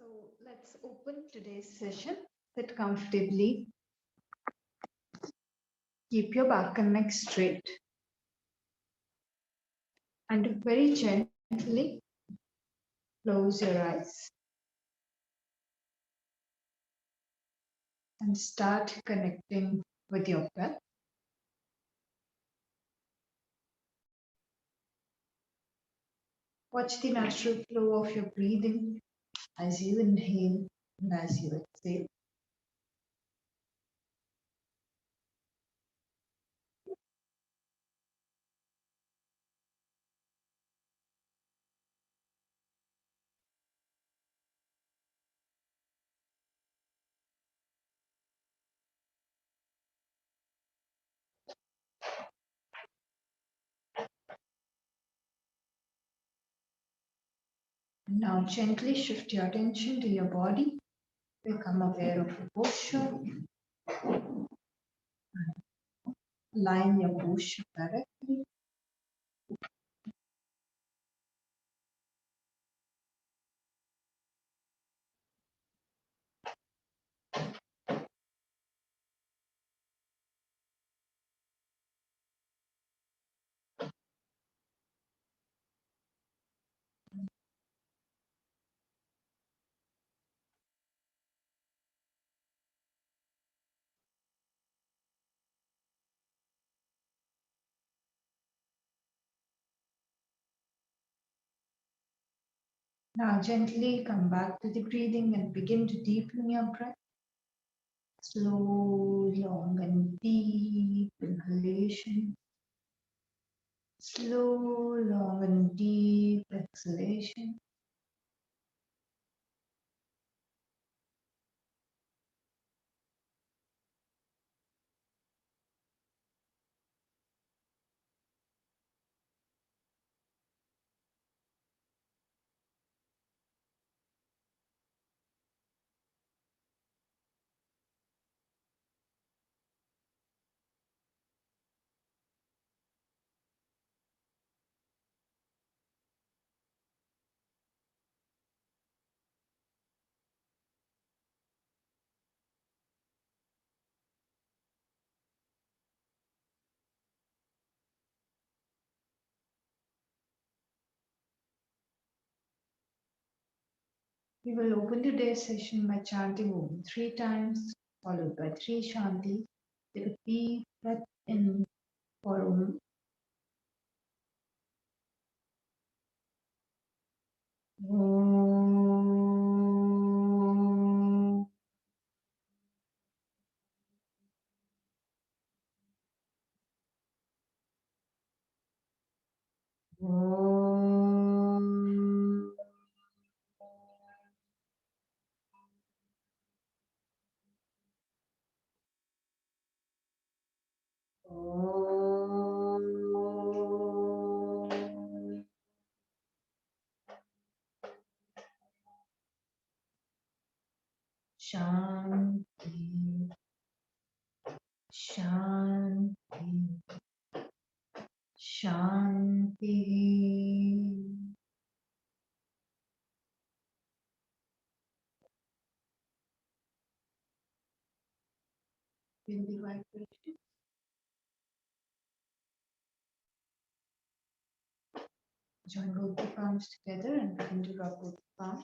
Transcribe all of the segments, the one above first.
So let's open today's session. Sit comfortably. Keep your back and neck straight. And very gently close your eyes. And start connecting with your breath. Watch the natural flow of your breathing as you inhale and as you exhale. Now gently shift your attention to your body. Become aware of your posture. Line your posture correctly. Now gently come back to the breathing and begin to deepen your breath. Slow, long and deep inhalation. Slow, long and deep exhalation. We will open today's session by chanting Om 3 times, followed by 3 Shanti. Take a deep breath in for Om. Om. Om. Om. Shanti. Shanti. Shanti. Feel the vibration. Join both the palms together and begin to rub both the palms.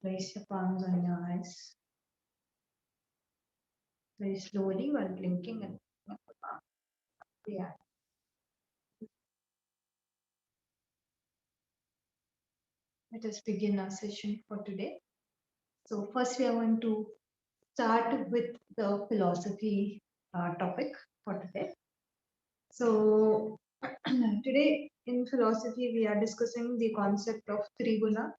Place your palms on your eyes. Very slowly while blinking and opening up the palm. Yeah. Let us begin our session for today. So first we are going to start with the philosophy topic for today. So today in philosophy we are discussing the concept of triguna,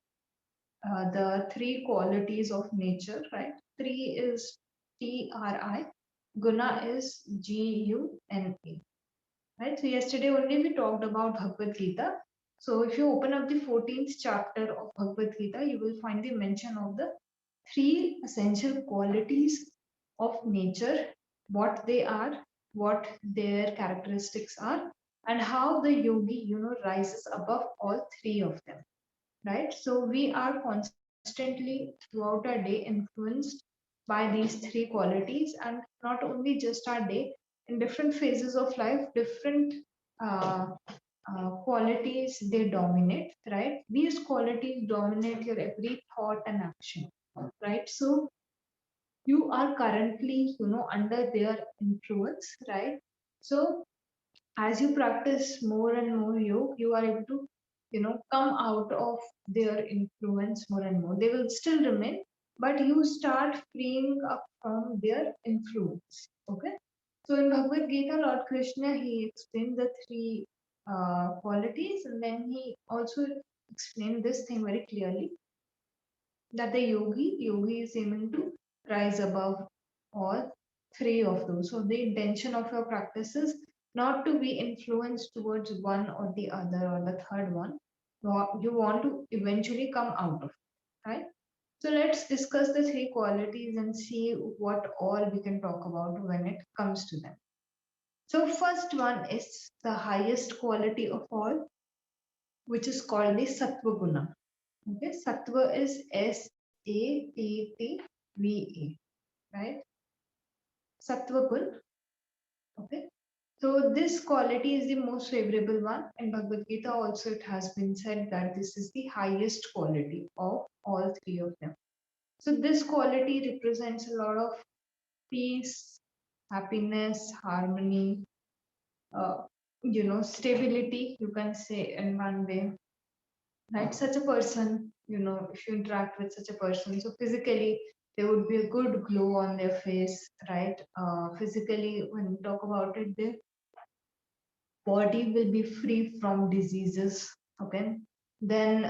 the three qualities of nature, right? Three is Tri, guna is Guna, right? So yesterday only we talked about Bhagavad Gita. So if you open up the 14th chapter of Bhagavad Gita, you will find the mention of the three essential qualities of nature, what they are, what their characteristics are, and how the yogi, rises above all three of them, right? So we are constantly throughout our day influenced by these three qualities, and not only just our day, in different phases of life, different uh, qualities they dominate, right? These qualities dominate your every thought and action, right? So you are currently, under their influence, right? So as you practice more and more yoga, you are able to, come out of their influence more and more. They will still remain, but you start freeing up from their influence. Okay. So in Bhagavad Gita, Lord Krishna, he explained the three qualities, and then he also explained this thing very clearly, that the yogi is aiming to rise above all three of those. So the intention of your practice is not to be influenced towards one or the other or the third one. You want to eventually come out of it, right? So let's discuss the three qualities and see what all we can talk about when it comes to them. So first one is the highest quality of all, which is called the sattva guna. Okay, sattva is Sattva, right? Sattva gun. Okay. So this quality is the most favorable one. In Bhagavad Gita also it has been said that this is the highest quality of all three of them. So this quality represents a lot of peace, happiness, harmony, uh, stability, you can say in one way, right? Such a person, if you interact with such a person, so physically there would be a good glow on their face, right? Physically, when we talk about it, their body will be free from diseases. Okay. Then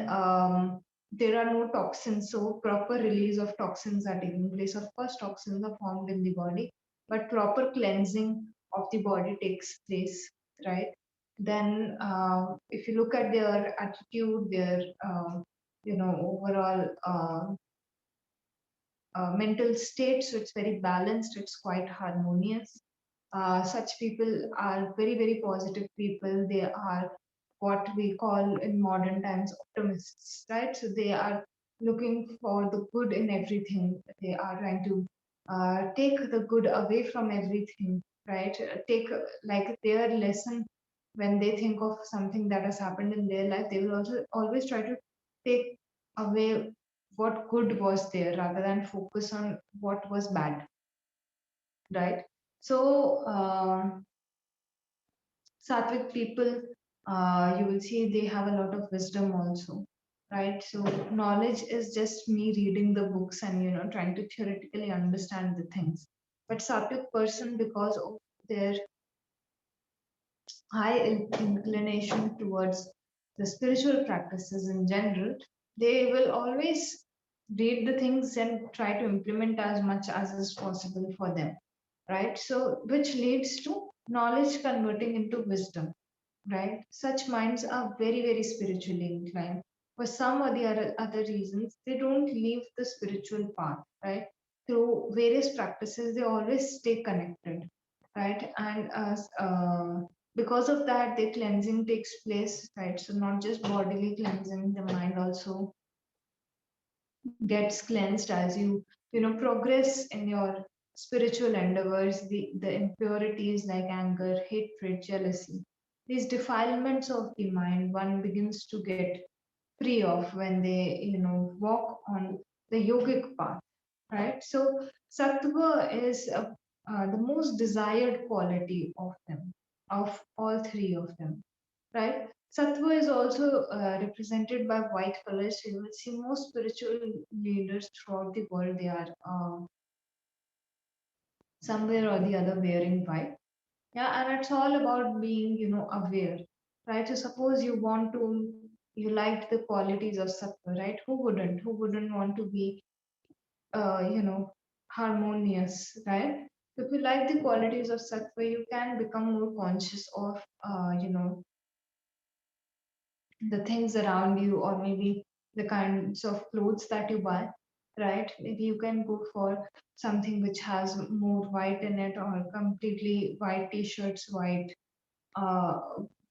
there are no toxins, so proper release of toxins are taking place. Of course, toxins are formed in the body, but proper cleansing of the body takes place, right? Then if you look at their attitude, their overall mental state, so it's very balanced, it's quite harmonious. Such people are very, very positive people. They are what we call in modern times optimists, right? So they are looking for the good in everything. They are trying to take the good away from everything, right? Take like their lesson when they think of something that has happened in their life, they will also always try to take away what good was there rather than focus on what was bad, right? So Sattvic people, you will see they have a lot of wisdom also, right? So knowledge is just me reading the books and trying to theoretically understand the things. But Sattvic person, because of their high inclination towards the spiritual practices in general, they will always read the things and try to implement as much as is possible for them, right? So, which leads to knowledge converting into wisdom, right? Such minds are very, very spiritually inclined. For some or the other reasons, they don't leave the spiritual path, right? Through various practices, they always stay connected, right? And because of that, the cleansing takes place, right? So not just bodily cleansing, the mind also gets cleansed as you progress in your spiritual endeavors. The impurities like anger, hatred, jealousy, these defilements of the mind, one begins to get free of when they walk on the yogic path, right? So sattva is the most desired quality of them, of all three of them, right? Sattva is also represented by white colors. So you will see most spiritual leaders throughout the world, they are somewhere or the other wearing white. Yeah, and it's all about being, aware, right? So suppose you liked the qualities of sattva, right? Who wouldn't? Who wouldn't want to be, harmonious, right? If you like the qualities of sattva, you can become more conscious of, the things around you, or maybe the kinds of clothes that you buy, right? Maybe you can go for something which has more white in it, or completely white t-shirts, white uh,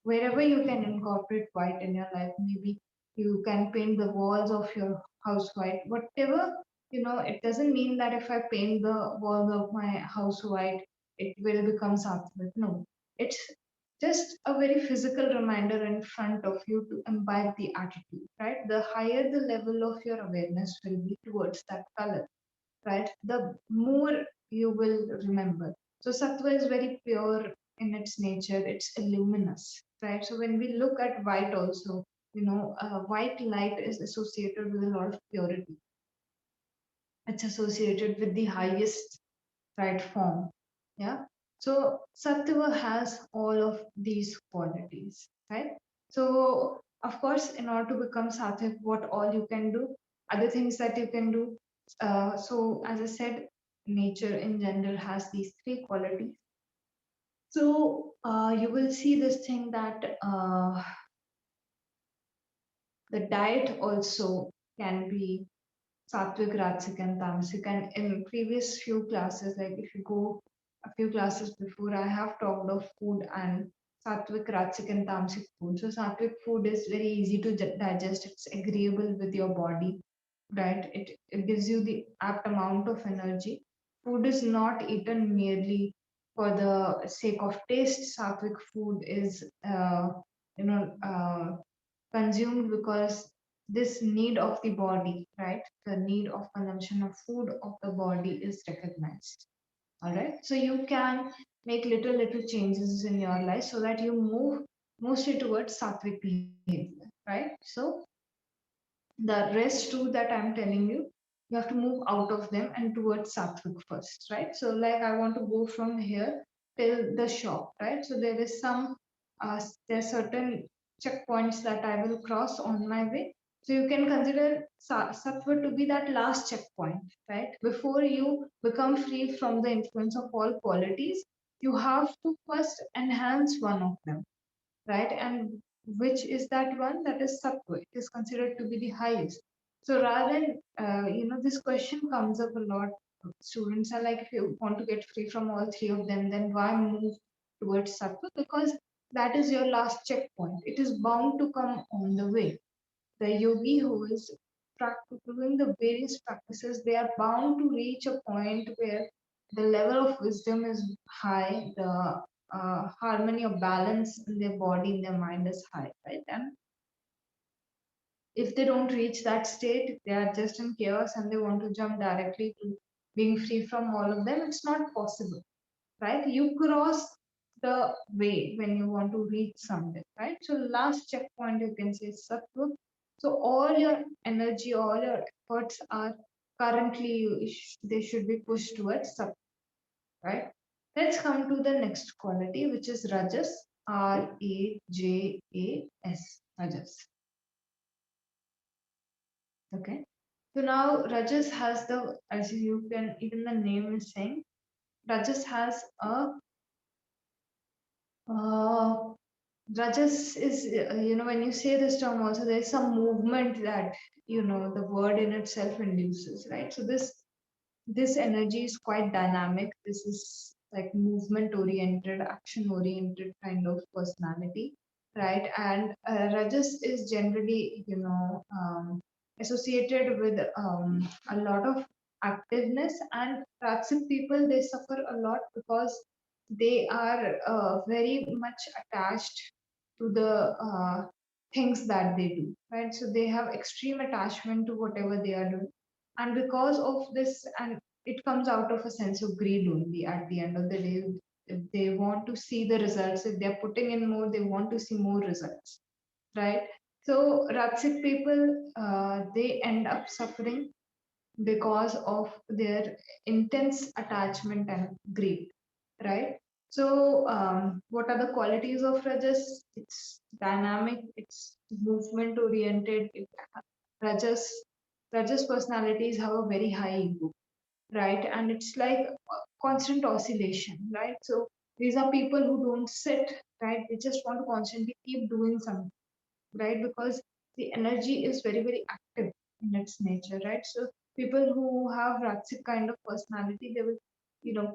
wherever you can incorporate white in your life, maybe you can paint the walls of your house white, whatever, it doesn't mean that if I paint the walls of my house white, it will become sattvic. No, it's just a very physical reminder in front of you to imbibe the attitude, right? The higher the level of your awareness will be towards that color, right, the more you will remember. So sattva is very pure in its nature, it's luminous, right? So when we look at white also, white light is associated with a lot of purity. It's associated with the highest right form. Yeah. So sattva has all of these qualities, right? So of course, in order to become sattvic, what all you can do, other things that you can do. So as I said, nature in general has these three qualities. So you will see this thing that the diet also can be Sattvic, Rajasic, and Tamasic. And in previous few classes, like if you go a few classes before, I have talked of food and Sattvic, Rajasic, and Tamasic food. So Sattvic food is very easy to digest. It's agreeable with your body, right? It gives you the apt amount of energy. Food is not eaten merely for the sake of taste. Sattvic food is, you know, uh, consumed because this need of the body, right? The need of consumption of food of the body is recognized. All right. So you can make little changes in your life so that you move mostly towards sattvic behavior, right? So the rest too that I'm telling you, you have to move out of them and towards sattvic first, right? So like I want to go from here till the shop, right? So there is there are certain checkpoints that I will cross on my way. So you can consider sattva to be that last checkpoint, right? Before you become free from the influence of all qualities, you have to first enhance one of them, right? And which is that one? That is sattva. It is considered to be the highest. So rather than, this question comes up a lot. Students are like, if you want to get free from all three of them, then why move towards sattva? Because that is your last checkpoint. It is bound to come on the way. The yogi who is doing the various practices, they are bound to reach a point where the level of wisdom is high, the harmony or balance in their body, in their mind is high, right? And if they don't reach that state, they are just in chaos and they want to jump directly to being free from all of them. It's not possible, right? You cross the way when you want to reach something, right? So last checkpoint you can say sattva. So all your energy, all your efforts are currently they should be pushed towards sattva, right? Let's come to the next quality, which is rajas. Rajas. Rajas. Okay. So now rajas has the, as you can, even the name is saying, rajas has a uh, Rajas is, when you say this term also, there's some movement that, the word in itself induces, right? So this energy is quite dynamic. This is like movement oriented, action oriented kind of personality, right? And Rajas is generally, associated with a lot of activeness, and Rajasic people, they suffer a lot because they are very much attached to the things that they do, right? So they have extreme attachment to whatever they are doing, and because of this, and it comes out of a sense of greed only at the end of the day. If they want to see the results, if they're putting in more, they want to see more results, right? So Rajasic people, they end up suffering because of their intense attachment and greed, right? So, what are the qualities of Rajas? It's dynamic, it's movement oriented. Rajas, Rajas personalities have a very high ego, right? And it's like constant oscillation, right? So, these are people who don't sit, right? They just want to constantly keep doing something, right? Because the energy is very active in its nature, right? So people who have Ratsic kind of personality, they will,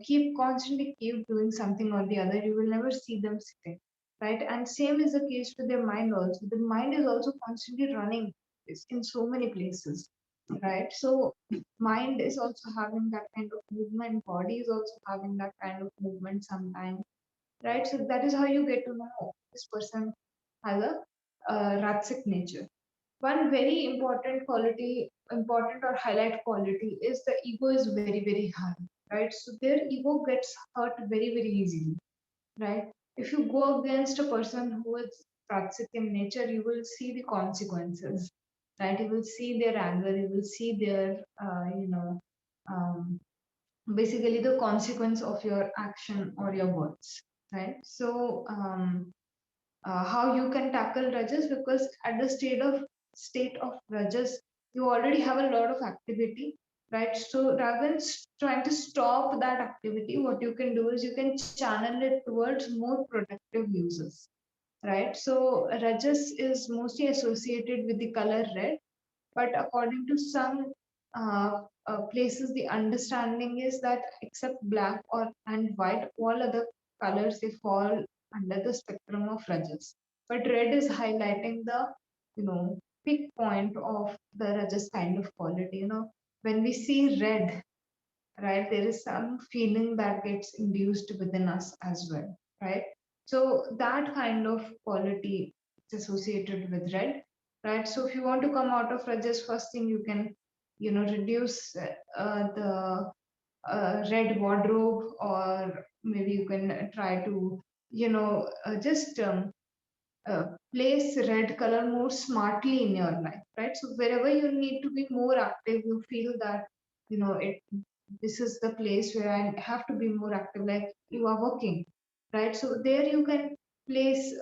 keep constantly keep doing something or the other. You will never see them sitting, right? And same is the case with their mind also. The mind is also constantly running in so many places, right? So mind is also having that kind of movement, body is also having that kind of movement sometimes, right? So that is how you get to know this person has a Ratsic nature. One very important quality, important or highlight quality is the ego is very, very high, right? So their ego gets hurt very, very easily, right? If you go against a person who is toxic in nature, you will see the consequences, right? You will see their anger, you will see their, um, basically the consequence of your action or your words, right? So, how you can tackle rajas, because at the state of rajas you already have a lot of activity, right? So rather than trying to stop that activity, what you can do is you can channel it towards more productive uses, right? So rajas is mostly associated with the color red, but according to some places, the understanding is that except black or and white, all other colors they fall under the spectrum of rajas. But red is highlighting the, peak point of the rajas kind of quality. When we see red, right, there is some feeling that gets induced within us as well, right? So that kind of quality is associated with red, right? So if you want to come out of rajas, first thing you can, reduce the red wardrobe, or maybe you can try to, just uh, place red color more smartly in your life, right? So wherever you need to be more active, you feel that, it this is the place where I have to be more active, like you are working, right? So there you can place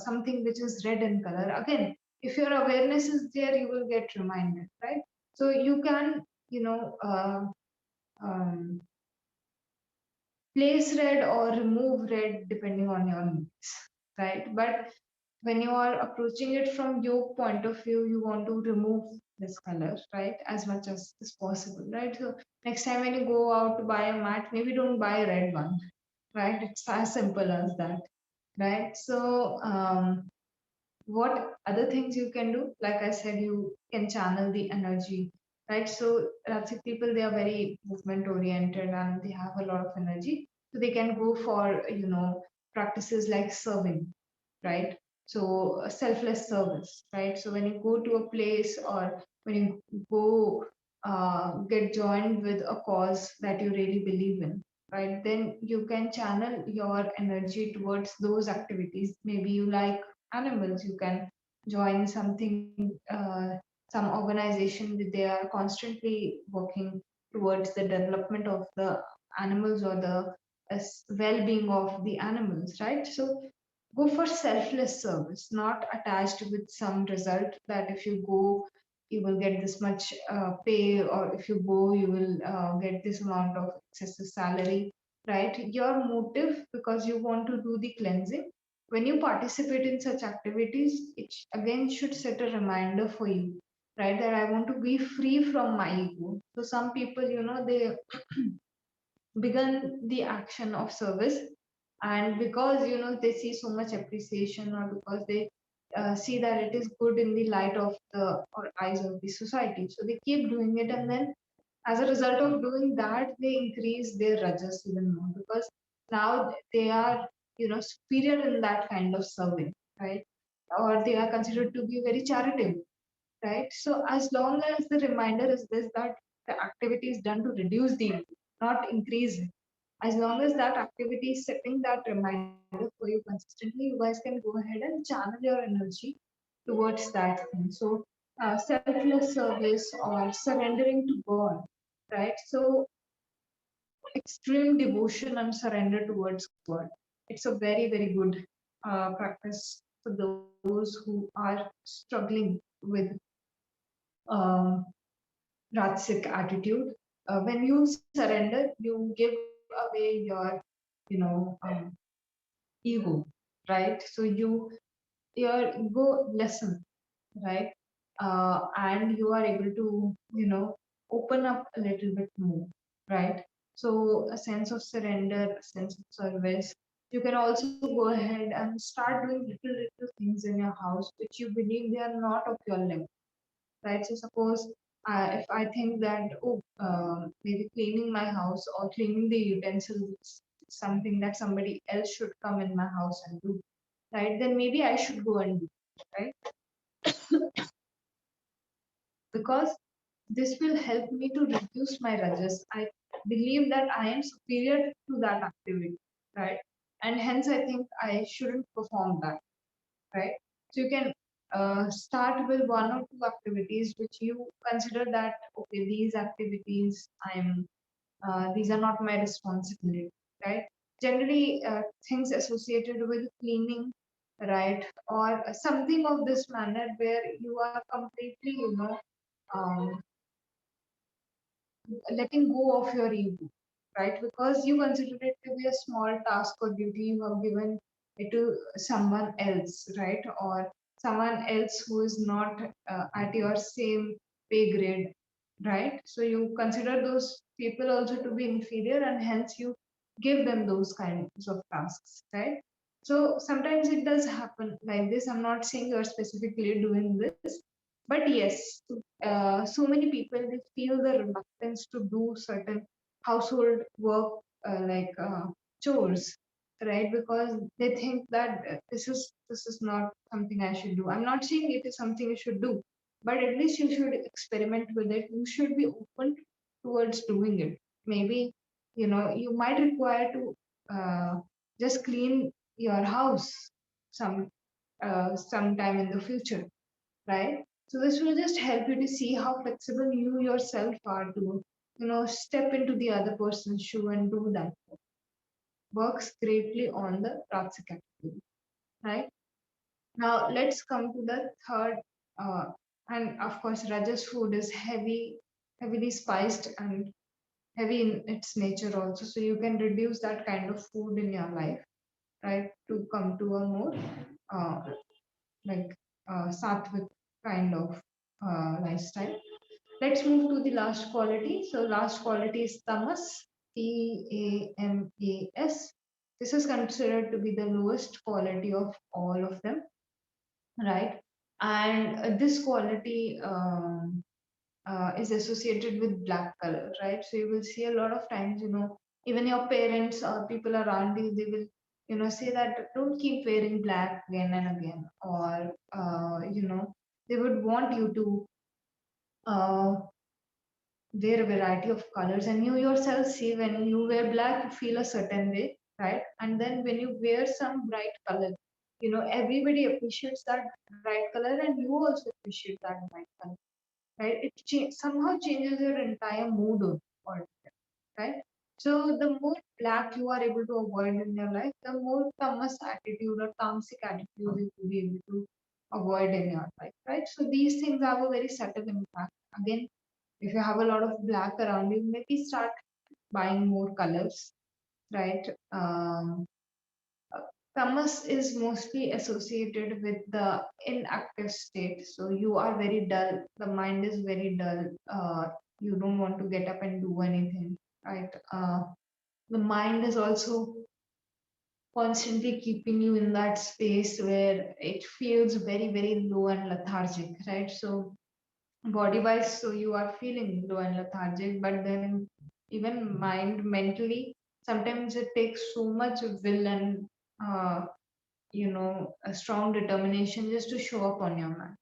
something which is red in color. Again, if your awareness is there, you will get reminded, right? So you can, um, place red or remove red depending on your needs, right? But when you are approaching it from your point of view, you want to remove this color, right, as much as is possible, right? So next time when you go out to buy a mat, maybe don't buy a red one, right? It's as simple as that, right? So what other things you can do? Like I said, you can channel the energy, right? So Rajik people, they are very movement oriented and they have a lot of energy. So they can go for, practices like serving, right? So selfless service, right? So when you go to a place, or when you go get joined with a cause that you really believe in, right? Then you can channel your energy towards those activities. Maybe you like animals, you can join something, some organization that they are constantly working towards the development of the animals, or the well-being of the animals, right? So go for selfless service, not attached with some result that if you go, you will get this much pay, or if you go, you will get this amount of excessive salary, right? Your motive, because you want to do the cleansing. When you participate in such activities, it again should set a reminder for you, right? That I want to be free from my ego. So some people, they begun the action of service, and because they see so much appreciation, or because they see that it is good in the light of the or eyes of the society, so they keep doing it, and then as a result of doing that, they increase their rajas even more, because now they are, superior in that kind of serving, right? Or they are considered to be very charitable, right? So as long as the reminder is this, that the activity is done to reduce the ego, not increase it. As long as that activity is setting that reminder for you consistently, you guys can go ahead and channel your energy towards that thing. So selfless service or surrendering to God, right? So extreme devotion and surrender towards God. It's a very, very good practice for those who are struggling with um, Ratsic attitude. When you surrender, you give away your, you know, um, ego, right? So your ego lessen, right? And you are able to, open up a little bit more, right? So a sense of surrender, a sense of service. You can also go ahead and start doing little things in your house which you believe they are not of your level, right? So suppose if I think that, oh, maybe cleaning my house or cleaning the utensils is something that somebody else should come in my house and do, right? Then maybe I should go and do it, right? Because this will help me to reduce my rajas. I believe that I am superior to that activity, right? And hence I think I shouldn't perform that, right? So you can start with one or two activities which you consider that, okay, these activities these are not my responsibility, right? Generally, things associated with cleaning, right, or something of this manner where you are completely, um, letting go of your ego, right? Because you consider it to be a small task or duty you have given it to someone else, right? Or someone else who is not at your same pay grade, right? So you consider those people also to be inferior and hence you give them those kinds of tasks, right? So sometimes it does happen like this. I'm not saying you're specifically doing this, but yes, so many people they feel the reluctance to do certain household work like chores, right? Because they think that this is not something I should do. I'm not saying it is something you should do, but at least you should experiment with it. You should be open towards doing it. Maybe you might require to uh, just clean your house some sometime in the future, right? So this will just help you to see how flexible you yourself are to, step into the other person's shoe and do that. Works greatly on the Ratsa category, right? Now let's come to the third, uh, and of course, Rajas food is heavily spiced and heavy in its nature also. So you can reduce that kind of food in your life, right? To come to a more uh, like sattvic kind of lifestyle. Let's move to the last quality. So last quality is tamas, TAMAS. This is considered to be the lowest quality of all of them, right? And this quality is associated with black color, right? So you will see a lot of times, even your parents or people around you, they will, say that don't keep wearing black again and again, or they would want you to uh, wear a variety of colors, and you yourself see when you wear black, you feel a certain way, right? And then when you wear some bright color, everybody appreciates that bright color, and you also appreciate that bright color, right? It somehow changes your entire mood altogether, right? So the more black you are able to avoid in your life, the more tamas attitude or tamasic attitude you will be able to avoid in your life, right? So these things have a very subtle impact. Again, if you have a lot of black around you, maybe start buying more colors, right? Tamas is mostly associated with the inactive state. So you are very dull, the mind is very dull, you don't want to get up and do anything, right? The mind is also constantly keeping you in that space where it feels very low and lethargic, right? So body wise, so you are feeling low and lethargic, but then even mind mentally, sometimes it takes so much will and uh, a strong determination just to show up on your mat,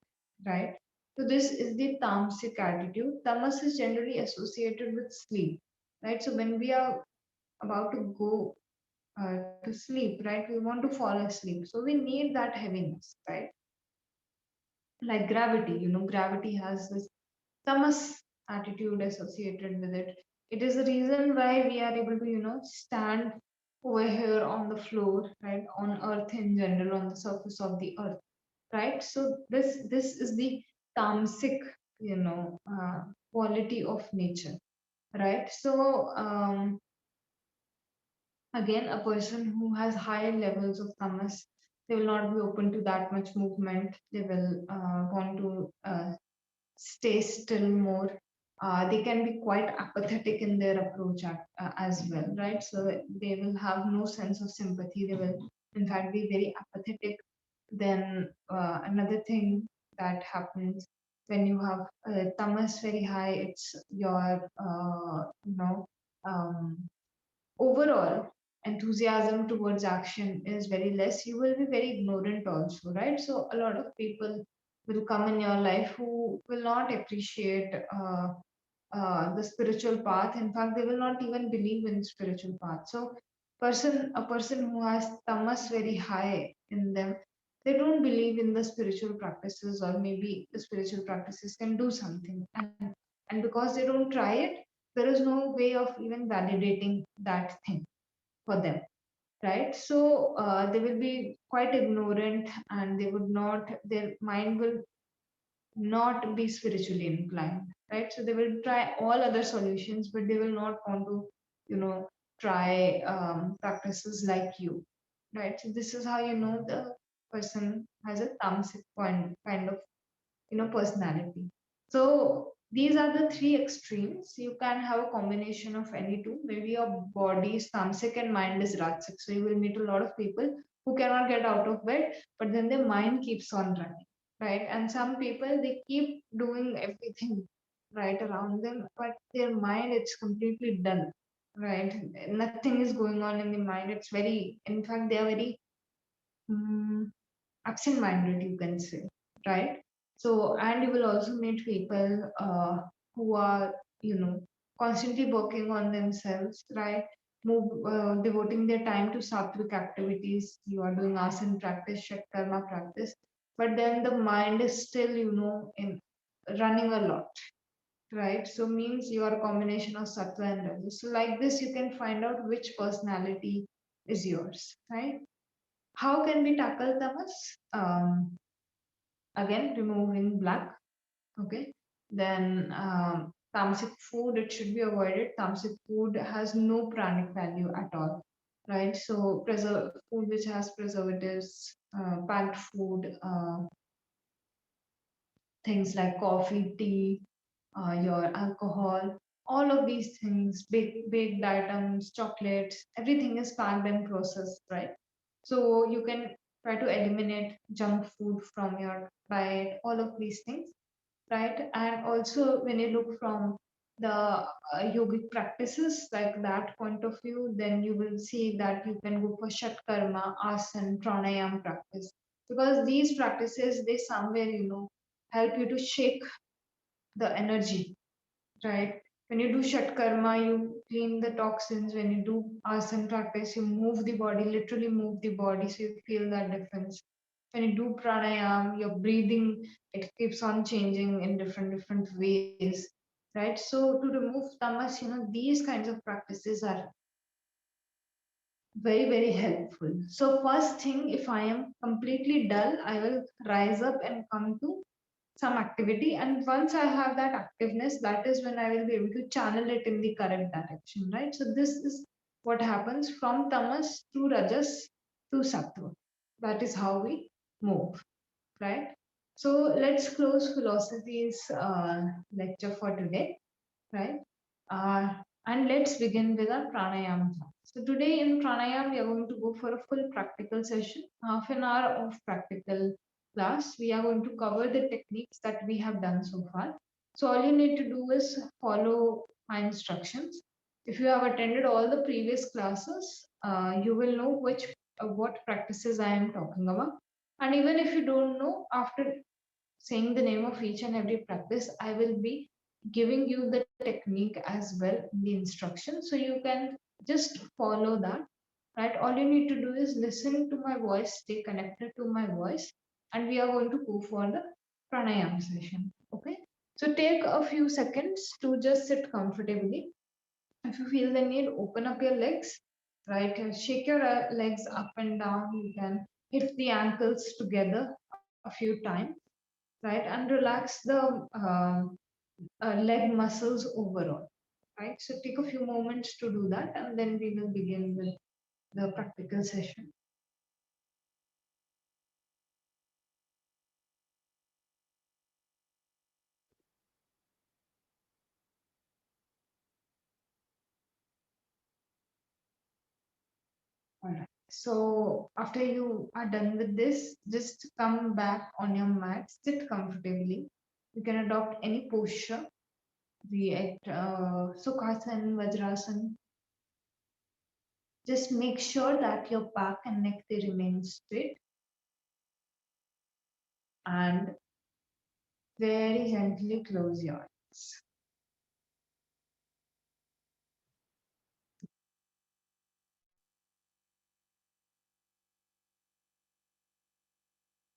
right? So this is the tamasic attitude. Tamas is generally associated with sleep, right? So when we are about to go to sleep, right, we want to fall asleep, so we need that heaviness, right? Like gravity, gravity has this tamas attitude associated with it. It is the reason why we are able to, stand over here on the floor, right, on earth in general, on the surface of the earth, right? So this is the tamasic, quality of nature, right? So again, a person who has high levels of tamas, they will not be open to that much movement. They will want to stay still more, they can be quite apathetic in their approach as well, right? So they will have no sense of sympathy. They will, in fact, be very apathetic. Then another thing that happens when you have tamas very high, it's your, overall enthusiasm towards action is very less. You will be very ignorant also, right? So a lot of people will come in your life who will not appreciate the spiritual path. In fact, they will not even believe in spiritual path. So a person who has tamas very high in them, they don't believe in the spiritual practices, or maybe the spiritual practices can do something. And because they don't try it, there is no way of even validating that thing for them, right? So they will be quite ignorant, and they would not, their mind will not be spiritually inclined, right? So they will try all other solutions, but they will not want to, try practices like you, right? So this is how you know the person has a tamasic kind of personality. So these are the three extremes. You can have a combination of any two. Maybe your body is tamasic and mind is rajasic. So you will meet a lot of people who cannot get out of bed, but then their mind keeps on running, right? And some people, they keep doing everything right around them, but their mind, it's completely dull, right? Nothing is going on in the mind. It's very, in fact, they are very mm, absent minded, you can say, right? So, and you will also meet people who are, constantly working on themselves, right? Devoting their time to sattvic activities. You are doing asana practice, karma practice, but then the mind is still, in running a lot, right? So means you are a combination of sattva and rajas. So like this, you can find out which personality is yours, right? How can we tackle tamas? Again, removing black. Okay. Then tamasic food, it should be avoided. Tamasic food has no pranic value at all, right? So food which has preservatives, packed food, things like coffee, tea, your alcohol, all of these things, baked items, chocolates, everything is packed and processed, right? So you can try to eliminate junk food from your diet, all of these things, right? And also, when you look from the yogic practices, like that point of view, then you will see that you can go for Shatkarma, Asana, Pranayam practice, because these practices, they somewhere, help you to shake the energy, right? When you do Shatkarma, you clean the toxins. When you do Asana practice, you move the body, literally move the body, so you feel that difference. When you do pranayam, your breathing, it keeps on changing in different ways, right? So to remove tamas, these kinds of practices are very helpful. So first thing, if I am completely dull, I will rise up and come to some activity, and once I have that activeness, that is when I will be able to channel it in the correct direction, right? So this is what happens from tamas to rajas to sattva. That is how we move, right? So let's close philosophy's lecture for today, right? Uh, and let's begin with our pranayama class. So today in pranayama, we are going to go for a full practical session, half an hour of practical class. We are going to cover the techniques that we have done so far. So all you need to do is follow my instructions. If you have attended all the previous classes, you will know what practices I am talking about. And even if you don't know, after saying the name of each and every practice, I will be giving you the technique as well in the instruction. So you can just follow that, right? All you need to do is listen to my voice, stay connected to my voice, and we are going to go for the pranayama session. Okay. So take a few seconds to just sit comfortably. If you feel the need, open up your legs, right? Shake your legs up and down. You can hit the ankles together a few times, right? And relax the leg muscles overall, right? So take a few moments to do that, and then we will begin with the practical session. All right. So after you are done with this, just come back on your mat, sit comfortably. You can adopt any posture, be it Sukhasana, Vajrasana. Just make sure that your back and neck they remain straight and very gently close your eyes.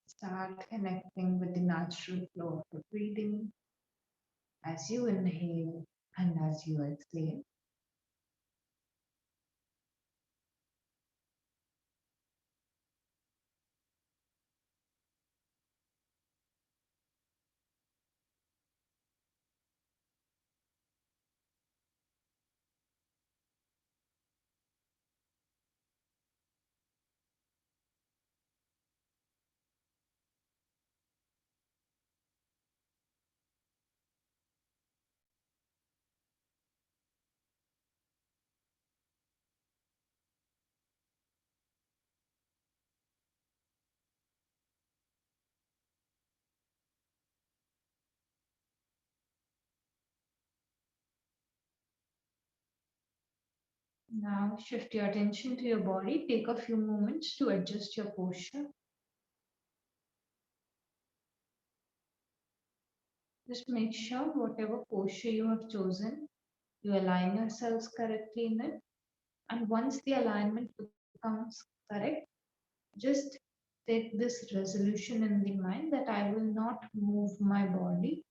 Start connecting with the natural flow of the breathing as you inhale and as you exhale. Now shift your attention to your body. Take a few moments to adjust your posture. Just make sure whatever posture you have chosen, you align yourselves correctly in it. And once the alignment becomes correct, just take this resolution in the mind that I will not move my body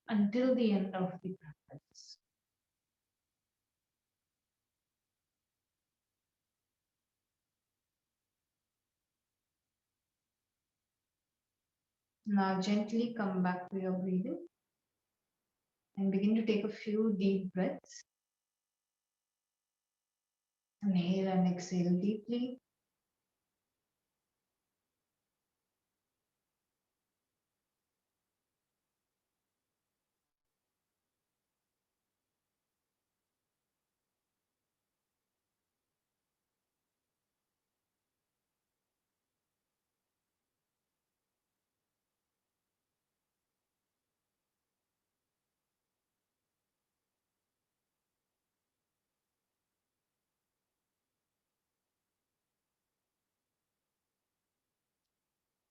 until the end of the practice. Now gently come back to your breathing and begin to take a few deep breaths. Inhale and exhale deeply.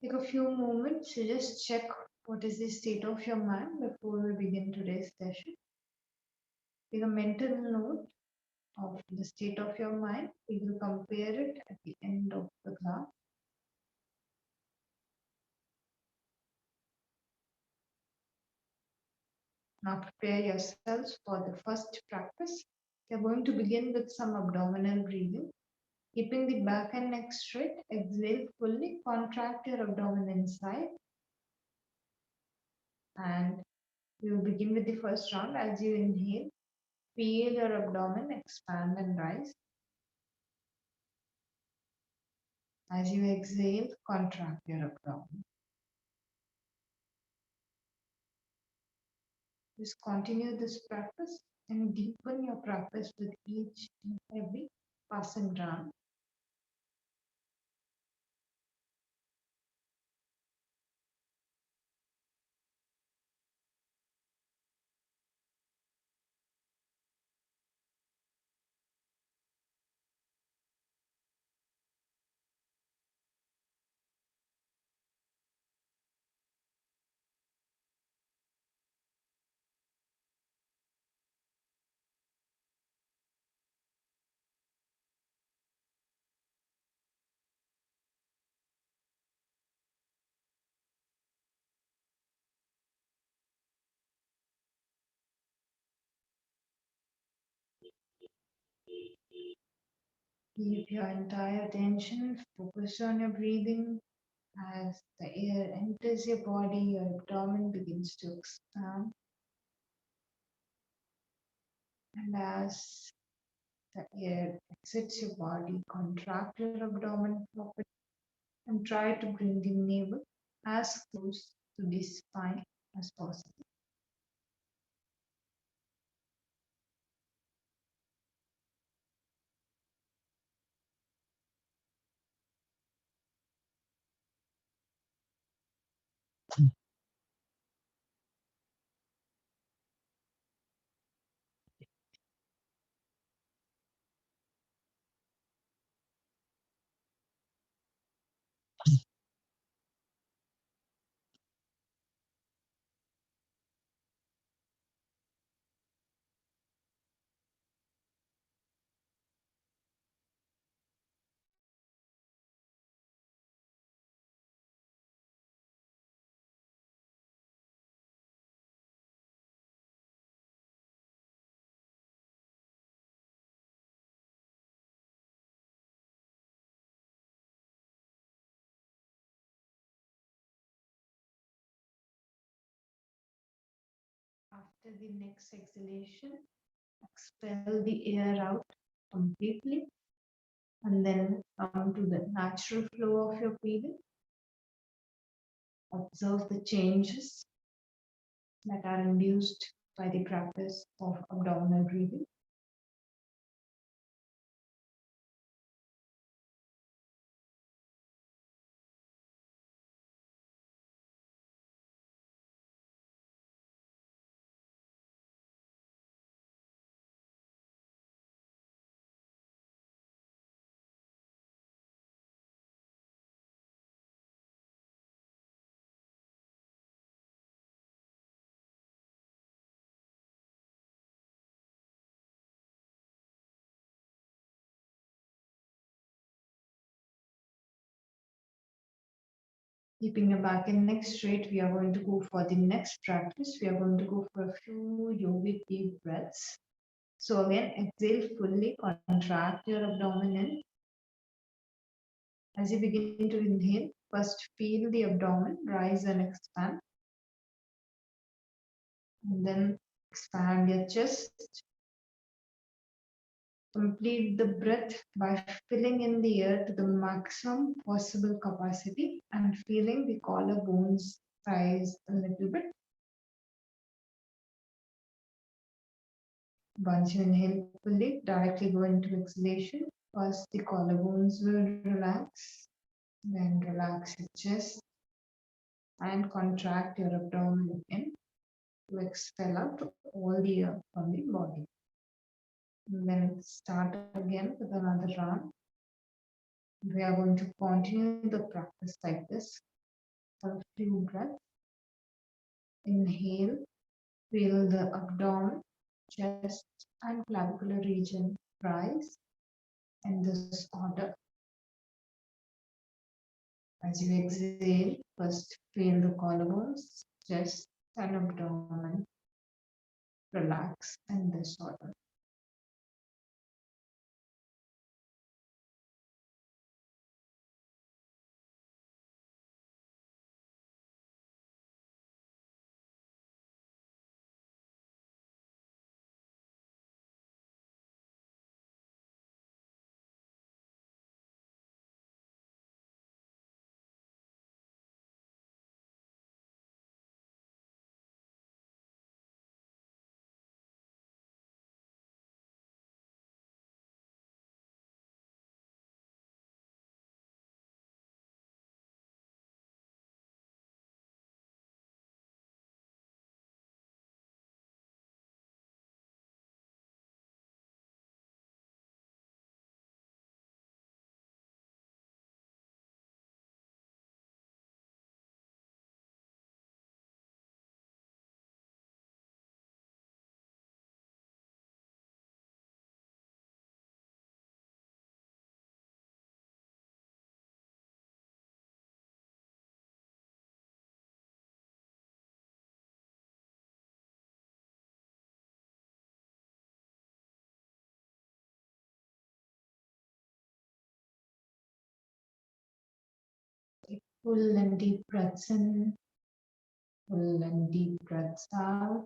Take a few moments to just check what is the state of your mind before we begin today's session. Take a mental note of the state of your mind. We will compare it at the end of the class. Now prepare yourselves for the first practice. You're going to begin with some abdominal breathing. Keeping the back and neck straight, exhale fully, contract your abdomen inside. And we will begin with the first round. As you inhale, feel your abdomen expand and rise. As you exhale, contract your abdomen. Just continue this practice and deepen your practice with each and every passing round. Keep your entire attention focused on your breathing. As the air enters your body, your abdomen begins to expand. And as the air exits your body, contract your abdomen properly and try to bring the navel as close to the spine as possible. After the next exhalation, expel the air out completely and then come to the natural flow of your breathing. Observe the changes that are induced by the practice of abdominal breathing. Keeping your back and neck straight, we are going to go for the next practice. We are going to go for a few yogic deep breaths. So again, exhale fully, contract your abdomen. As you begin to inhale, first feel the abdomen rise and expand. And then expand your chest. Complete the breath by filling in the air to the maximum possible capacity and feeling the collarbones rise a little bit. Once you inhale fully, directly go into exhalation. First, the collarbones will relax, then relax your chest and contract your abdomen in to expel out all the air from the body. And then start again with another round. We are going to continue the practice like this for a few breaths. Inhale, feel the abdomen, chest, and clavicular region rise in this order. As you exhale, first feel the collarbones, chest, and abdomen relax in this order. Full and deep breaths in, full and deep breaths out.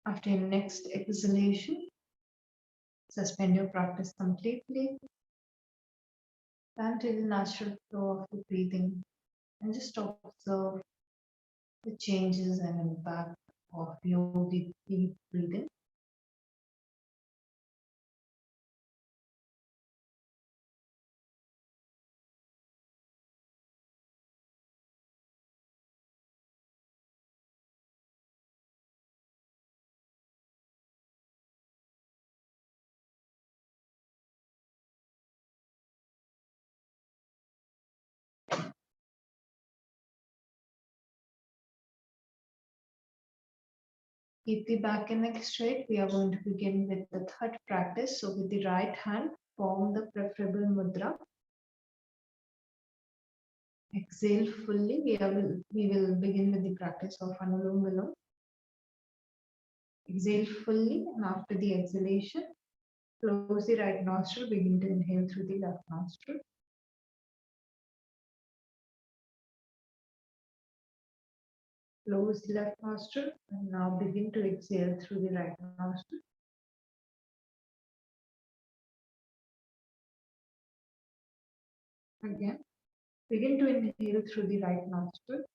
After your next exhalation, suspend your practice completely. Come to the natural flow of the breathing and just observe the changes and impact of yogic deep breathing. Keep the back and neck straight. We are going to begin with the third practice. So with the right hand, form the preferable mudra. Exhale fully. We will begin with the practice of Anulom Vilom. Exhale fully, and after the exhalation, close the right nostril. Begin to inhale through the left nostril. Close the left nostril, and now begin to exhale through the right nostril. Again, begin to inhale through the right nostril.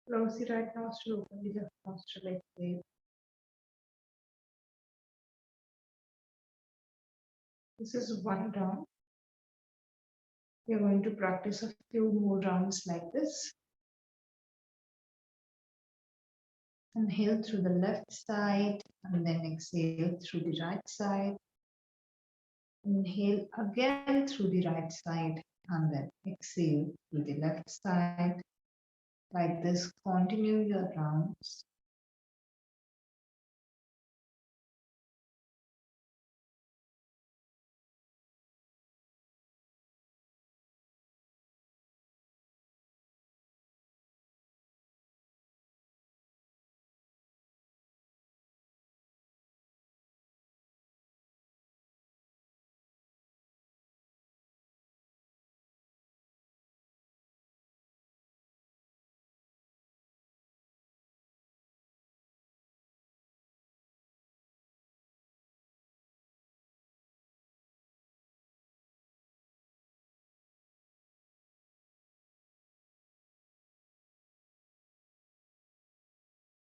Close the right nostril, open the left nostril, exhale. This is one round. We are going to practice a few more rounds like this. Inhale through the left side and then exhale through the right side. Inhale again through the right side and then exhale through the left side. Like this, continue your rounds.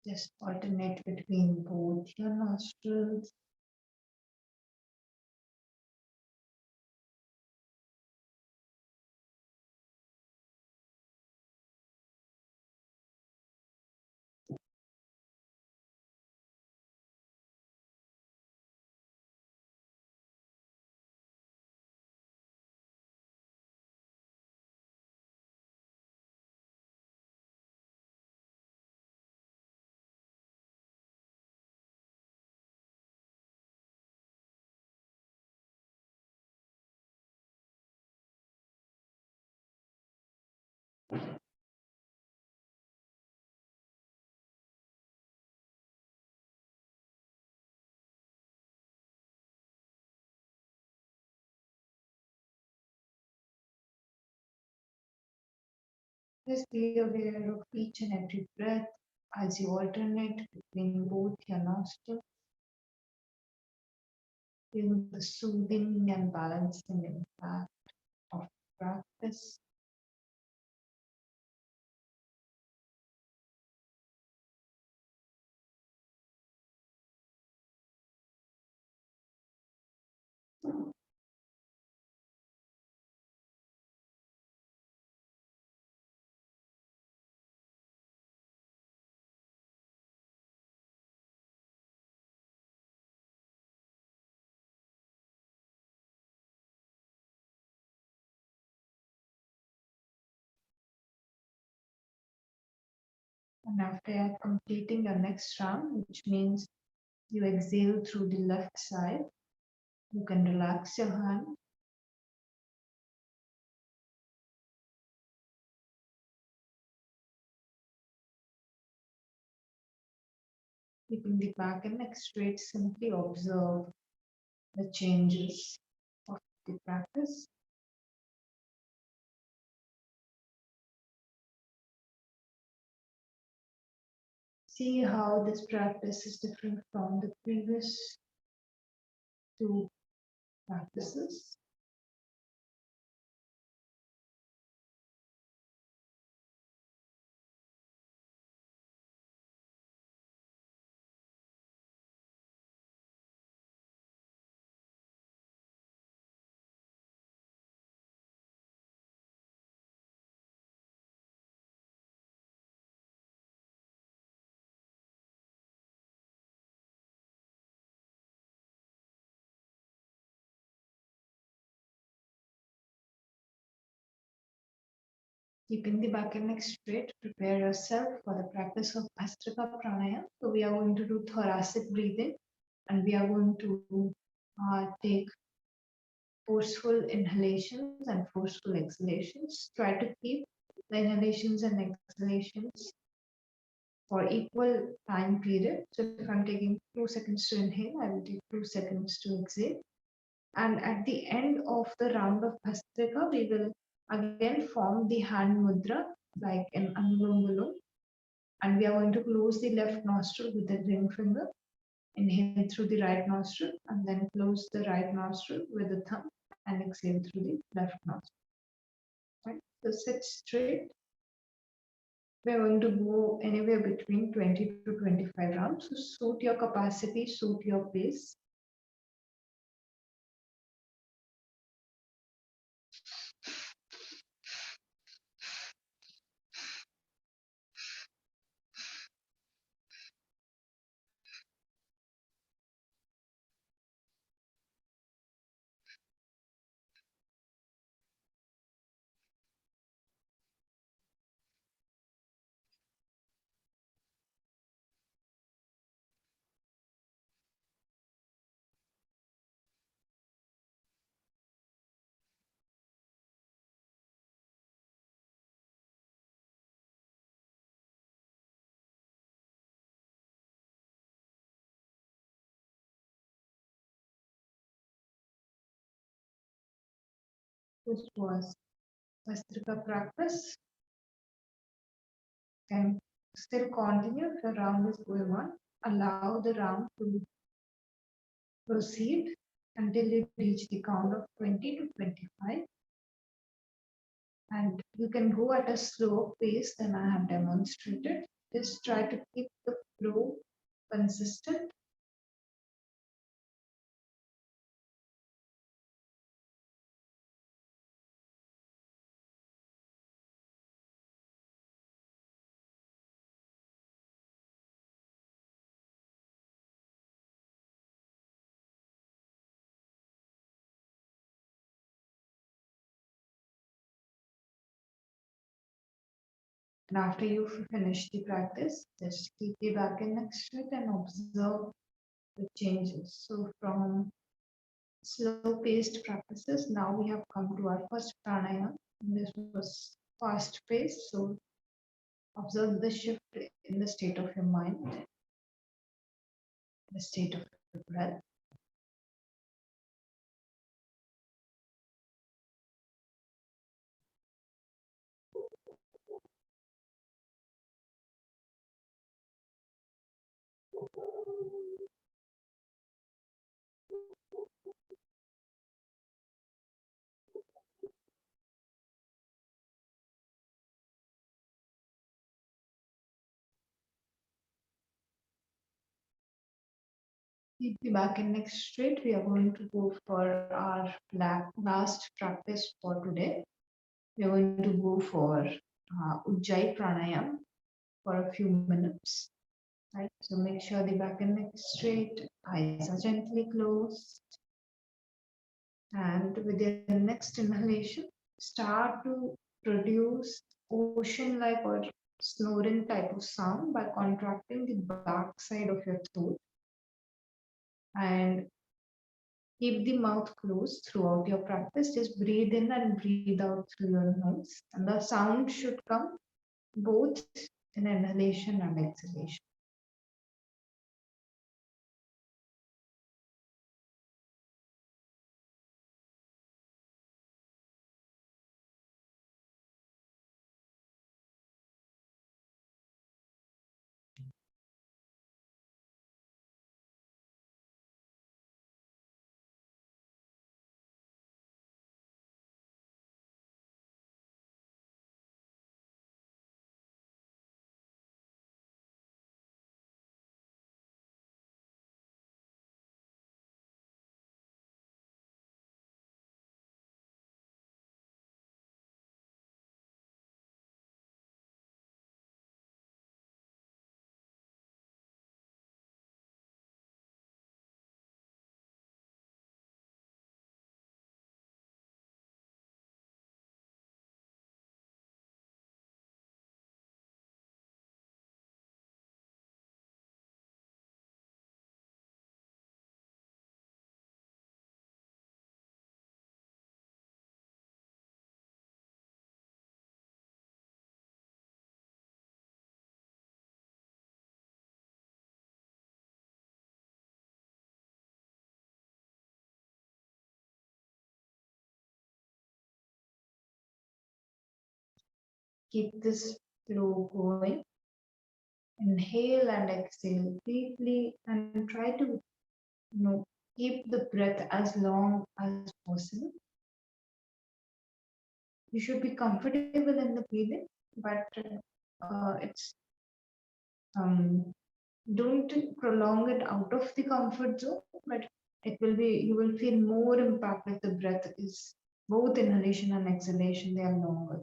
Just alternate between both your nostrils. Just be aware of each and every breath as you alternate between both your nostrils. Feel the soothing and balancing impact of practice. And after completing your next round, which means you exhale through the left side, you can relax your hand. Keeping the back and neck straight, simply observe the changes of the practice. See how this practice is different from the previous two practices. Keeping the back and neck straight, prepare yourself for the practice of Bhastrika Pranayama. So we are going to do thoracic breathing and we are going to take forceful inhalations and forceful exhalations. Try to keep the inhalations and exhalations for equal time period. So if I'm taking 2 seconds to inhale, I will take 2 seconds to exhale. And at the end of the round of Bhastrika, we will again form the hand mudra like an Anulom Vilom. And we are going to close the left nostril with the ring finger. Inhale through the right nostril and then close the right nostril with the thumb and exhale through the left nostril. Right? So sit straight. We are going to go anywhere between 20 to 25 rounds. So suit your capacity, suit your pace. This was Vastrika practice. Can still continue if the round is going on. Allow the round to proceed until you reach the count of 20 to 25. And you can go at a slower pace than I have demonstrated. Just try to keep the flow consistent. And after you finish the practice, just keep the back and neck straight and observe the changes. So from slow paced practices, now we have come to our first pranayama. This was fast paced. So observe the shift in the state of your mind, the state of your breath. Keep the back and neck straight. We are going to go for our last practice for today. We are going to go for Ujjayi Pranayam for a few minutes. Right. So make sure the back and neck is straight, eyes are gently closed. And with your next inhalation, start to produce ocean-like or snoring type of sound by contracting the back side of your throat. And keep the mouth closed throughout your practice. Just breathe in and breathe out through your nose. And the sound should come both in inhalation and exhalation. Keep this flow going. Inhale and exhale deeply and try to keep the breath as long as possible. You should be comfortable in the breathing, but it's don't prolong it out of the comfort zone, but you will feel more impact if the breath is both inhalation and exhalation, they are longer.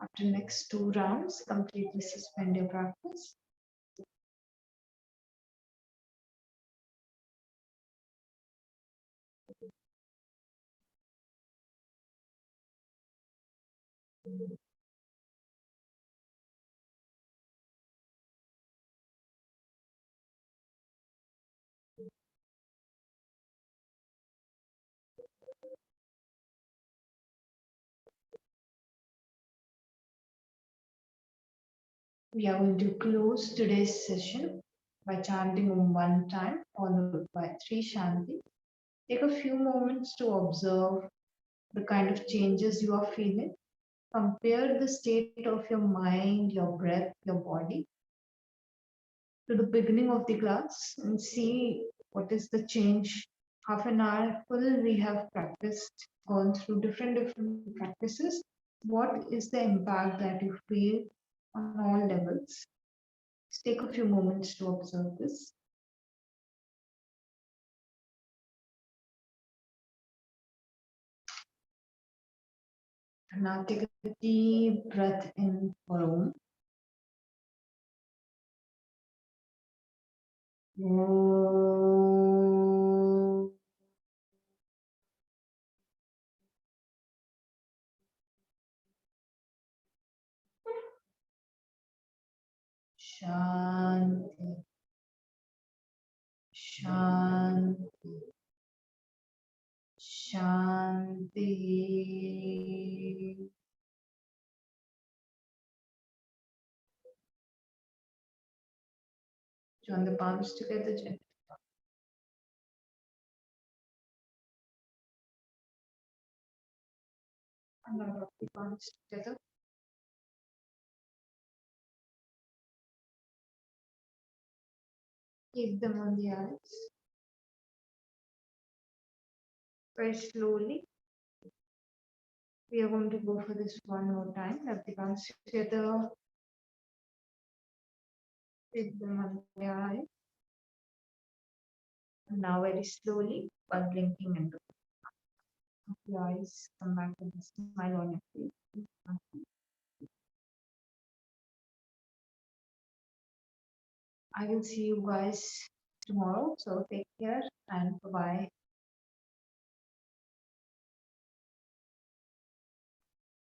After next 2 rounds, completely suspend your practice. We are going to close today's session by chanting Om one time, followed by 3 Shanti. Take a few moments to observe the kind of changes you are feeling. Compare the state of your mind, your breath, your body to the beginning of the class and see what is the change. Half an hour full we have practiced, gone through different practices. What is the impact that you feel on all levels? Just take a few moments to observe this. And now take a deep breath in for Om. Shanti, Shanti, Shanti. Join the palms together gently. And now rub the palms together. Keep them on the eyes. Very slowly. We are going to go for this one more time. Rub the palms together. Keep them on the eyes. And now very slowly, while blinking and your eyes, come back with a smile on your face. I will see you guys tomorrow. So take care and bye-bye.